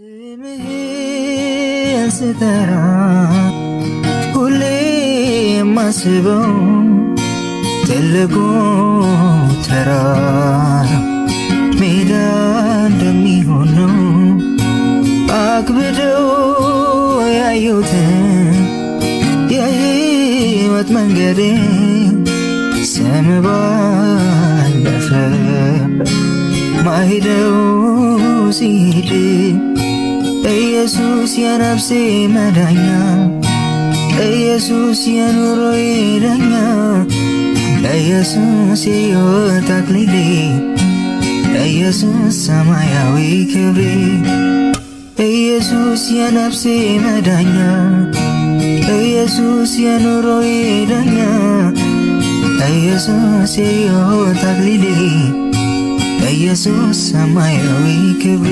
ስምህን ስጠራ ሁሌ የማስበው ትልቁ ተራራ ሜዳ እንደሚሆን ነው። አክብደው ያዩትን የሕይወት መንገዴ ስም ባለፈበት ማሂደው ሲሄድ ኢየሱስ የነፍሴ መዳኛ ኢየሱስ የኑሮዬ ዳኛ ኢየሱስ የሕይወት አክሊሌ ኢየሱስ ሰማያዊ ክብሬ ኢየሱስ የነፍሴ መዳኛ ኢየሱስ የኑሮዬ ዳኛ ኢየሱስ የሕይወት አክሊሌ ኢየሱስ ሰማያዊ ክብሬ